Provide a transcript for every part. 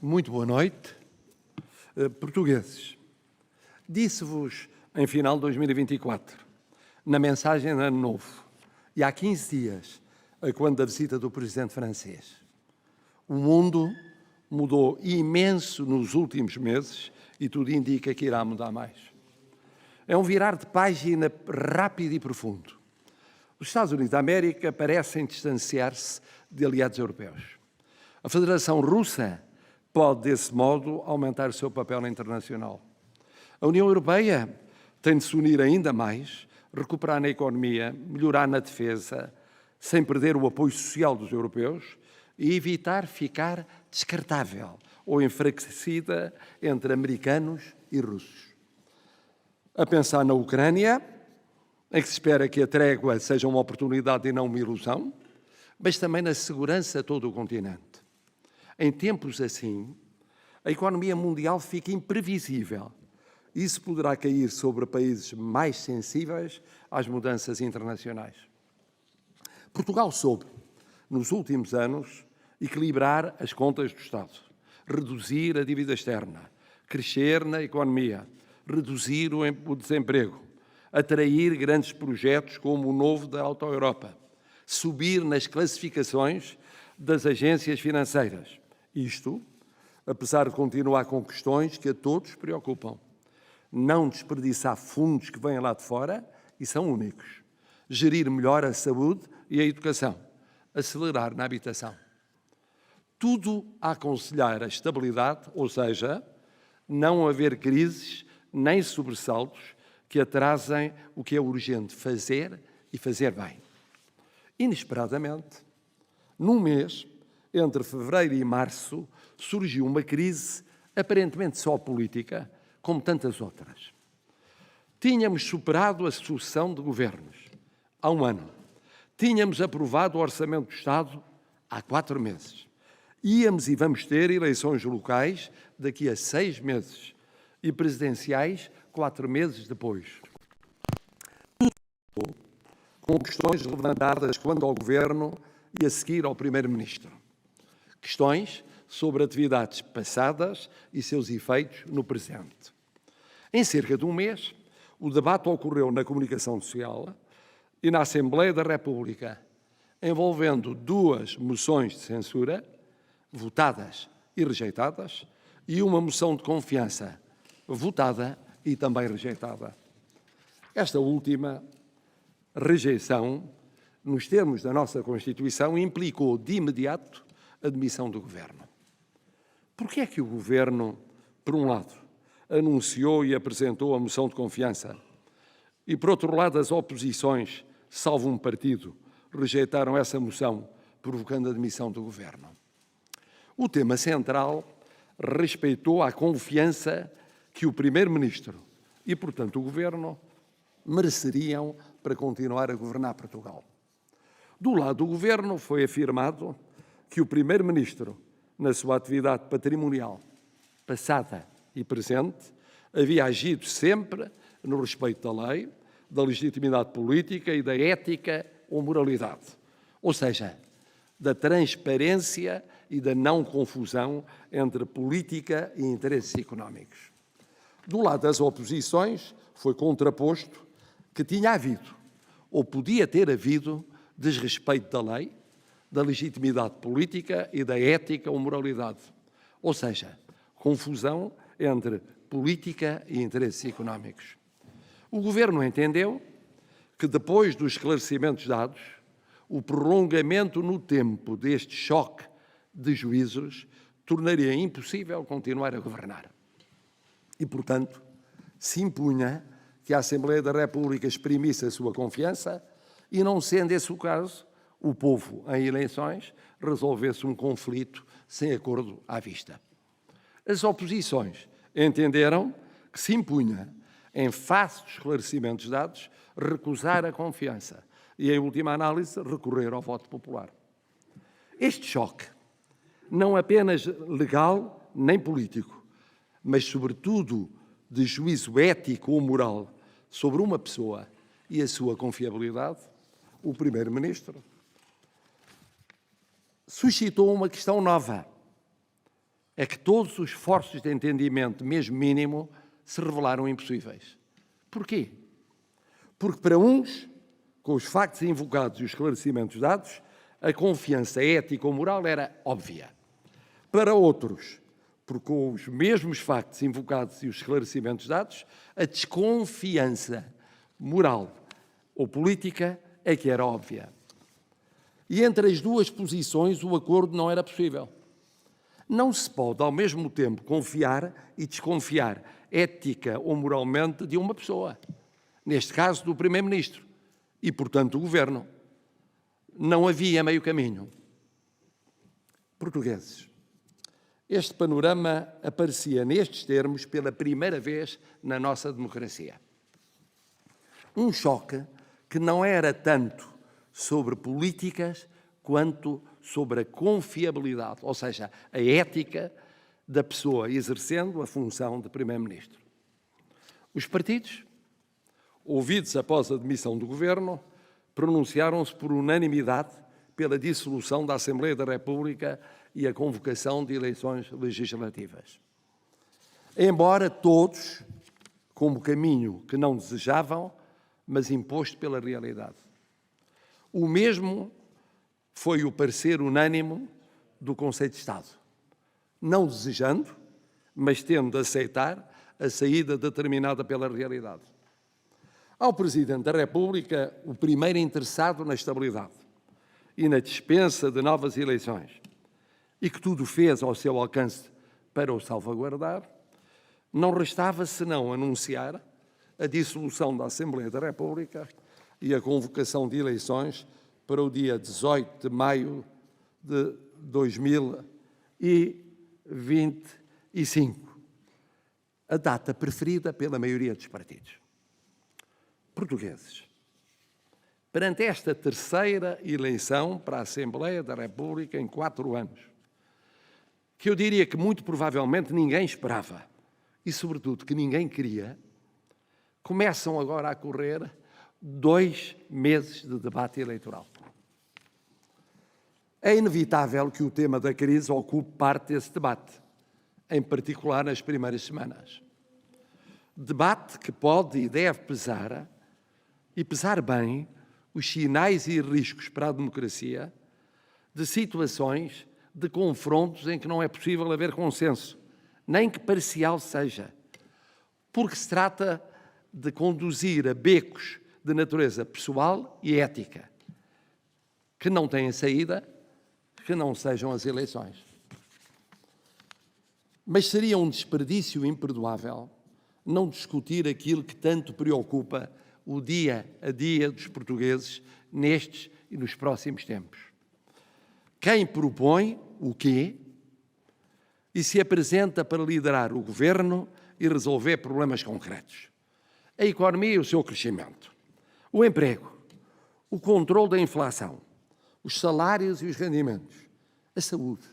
Muito boa noite. Portugueses, disse-vos em final de 2024, na mensagem de Ano Novo, e há 15 dias, a quando da visita do presidente francês, o mundo mudou imenso nos últimos meses e tudo indica que irá mudar mais. É um virar de página rápido e profundo. Os Estados Unidos da América parecem distanciar-se de aliados europeus. A Federação Russa pode, desse modo, aumentar o seu papel internacional. A União Europeia tem de se unir ainda mais, recuperar na economia, melhorar na defesa, sem perder o apoio social dos europeus e evitar ficar descartável ou enfraquecida entre americanos e russos. A pensar na Ucrânia, em que se espera que a trégua seja uma oportunidade e não uma ilusão, mas também na segurança de todo o continente. Em tempos assim, a economia mundial fica imprevisível. Isso poderá cair sobre países mais sensíveis às mudanças internacionais. Portugal soube, nos últimos anos, equilibrar as contas do Estado, reduzir a dívida externa, crescer na economia, reduzir o desemprego, atrair grandes projetos como o novo da Auto Europa, subir nas classificações das agências financeiras. Isto, apesar de continuar com questões que a todos preocupam. Não desperdiçar fundos que vêm lá de fora e são únicos. Gerir melhor a saúde e a educação. Acelerar na habitação. Tudo a aconselhar a estabilidade, ou seja, não haver crises nem sobressaltos que atrasem o que é urgente fazer e fazer bem. Inesperadamente, num mês, entre fevereiro e março, surgiu uma crise aparentemente só política, como tantas outras. Tínhamos superado a sucessão de governos há um ano. Tínhamos aprovado o Orçamento do Estado há 4 meses. Íamos e vamos ter eleições locais daqui a 6 meses e presidenciais 4 meses depois. Tudo com questões levantadas quando ao Governo e a seguir ao Primeiro-Ministro. Questões sobre atividades passadas e seus efeitos no presente. Em cerca de um mês, o debate ocorreu na comunicação social e na Assembleia da República, envolvendo 2 moções de censura, votadas e rejeitadas, e uma moção de confiança, votada e também rejeitada. Esta última rejeição, nos termos da nossa Constituição, implicou de imediato a demissão do Governo. Por que é que o Governo, por um lado, anunciou e apresentou a moção de confiança e, por outro lado, as oposições, salvo um partido, rejeitaram essa moção, provocando a demissão do Governo? O tema central respeitou a confiança que o Primeiro-Ministro e, portanto, o Governo mereceriam para continuar a governar Portugal. Do lado do Governo foi afirmado que o Primeiro-Ministro, na sua atividade patrimonial, passada e presente, havia agido sempre no respeito da lei, da legitimidade política e da ética ou moralidade. Ou seja, da transparência e da não confusão entre política e interesses económicos. Do lado das oposições, foi contraposto que tinha havido, ou podia ter havido, desrespeito da lei, da legitimidade política e da ética ou moralidade. Ou seja, confusão entre política e interesses económicos. O Governo entendeu que, depois dos esclarecimentos dados, o prolongamento no tempo deste choque de juízos tornaria impossível continuar a governar. E, portanto, se impunha que a Assembleia da República exprimisse a sua confiança e, não sendo esse o caso, o povo, em eleições, resolvesse um conflito sem acordo à vista. As oposições entenderam que se impunha, em face dos esclarecimentos dados, recusar a confiança e, em última análise, recorrer ao voto popular. Este choque, não apenas legal nem político, mas, sobretudo, de juízo ético ou moral sobre uma pessoa e a sua confiabilidade, o Primeiro-Ministro suscitou uma questão nova. é que todos os esforços de entendimento, mesmo mínimo, se revelaram impossíveis. Porquê? Porque para uns, com os factos invocados e os esclarecimentos dados, a confiança ética ou moral era óbvia. Para outros, porque com os mesmos factos invocados e os esclarecimentos dados, a desconfiança moral ou política é que era óbvia. E entre as duas posições o acordo não era possível. Não se pode, ao mesmo tempo, confiar e desconfiar ética ou moralmente de uma pessoa, neste caso do Primeiro-Ministro, e, portanto, do Governo. Não havia meio caminho. Portugueses, este panorama aparecia nestes termos pela primeira vez na nossa democracia. Um choque que não era tanto sobre políticas quanto sobre a confiabilidade, ou seja, a ética da pessoa exercendo a função de Primeiro-Ministro. Os partidos, ouvidos após a demissão do Governo, pronunciaram-se por unanimidade pela dissolução da Assembleia da República e a convocação de eleições legislativas. Embora todos, como caminho que não desejavam, mas imposto pela realidade. O mesmo foi o parecer unânime do Conselho de Estado, não desejando, mas tendo de aceitar a saída determinada pela realidade. Ao Presidente da República, o primeiro interessado na estabilidade e na dispensa de novas eleições, e que tudo fez ao seu alcance para o salvaguardar, não restava senão anunciar a dissolução da Assembleia da República e a convocação de eleições para o dia 18 de maio de 2025, a data preferida pela maioria dos partidos. Portugueses, perante esta terceira eleição para a Assembleia da República em 4 anos, que eu diria que muito provavelmente ninguém esperava e, sobretudo, que ninguém queria, começam agora a correr 2 meses de debate eleitoral. É inevitável que o tema da crise ocupe parte desse debate, em particular nas primeiras semanas. Debate que pode e deve pesar, e pesar bem, os sinais e riscos para a democracia de situações de confrontos em que não é possível haver consenso, nem que parcial seja, porque se trata de conduzir a becos de natureza pessoal e ética, que não têm saída, que não sejam as eleições. Mas seria um desperdício imperdoável não discutir aquilo que tanto preocupa o dia a dia dos portugueses nestes e nos próximos tempos. Quem propõe o quê e se apresenta para liderar o governo e resolver problemas concretos. A economia e o seu crescimento, o emprego, o controle da inflação, os salários e os rendimentos, a saúde,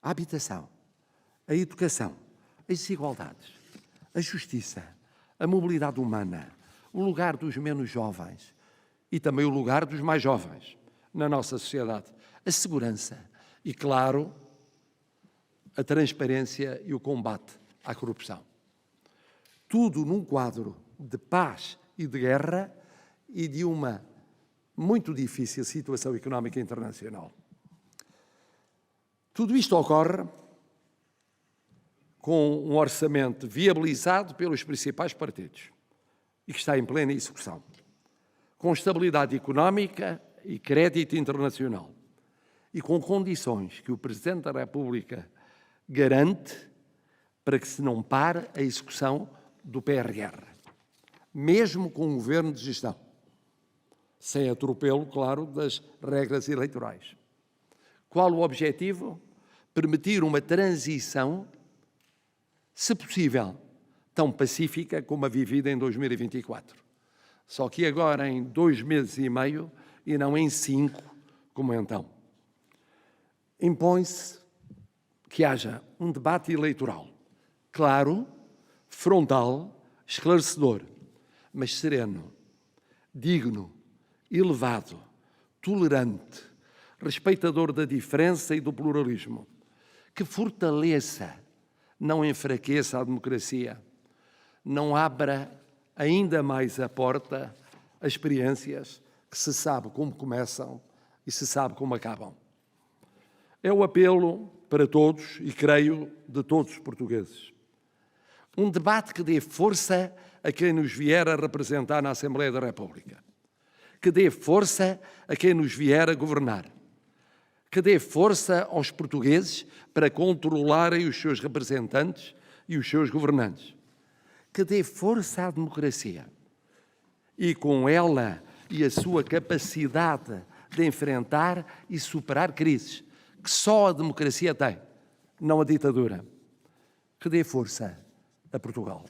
a habitação, a educação, as desigualdades, a justiça, a mobilidade humana, o lugar dos menos jovens e também o lugar dos mais jovens na nossa sociedade, a segurança e, claro, a transparência e o combate à corrupção. Tudo num quadro de paz e de guerra e de uma muito difícil situação económica internacional. Tudo isto ocorre com um orçamento viabilizado pelos principais partidos e que está em plena execução, com estabilidade económica e crédito internacional e com condições que o Presidente da República garante para que se não pare a execução do PRR, mesmo com um governo de gestão, sem atropelo, claro, das regras eleitorais. Qual o objetivo? Permitir uma transição, se possível, tão pacífica como a vivida em 2024. Só que agora em 2 meses e meio e não em 5, como então. Impõe-se que haja um debate eleitoral claro, frontal, esclarecedor, mas sereno, digno, elevado, tolerante, respeitador da diferença e do pluralismo, que fortaleça, não enfraqueça a democracia, não abra ainda mais a porta a experiências que se sabe como começam e se sabe como acabam. É o apelo para todos, e creio, de todos os portugueses. Um debate que dê força a quem nos vier a representar na Assembleia da República, que dê força a quem nos vier a governar, que dê força aos portugueses para controlarem os seus representantes e os seus governantes, que dê força à democracia e, com ela e a sua capacidade de enfrentar e superar crises, que só a democracia tem, não a ditadura, que dê força a Portugal.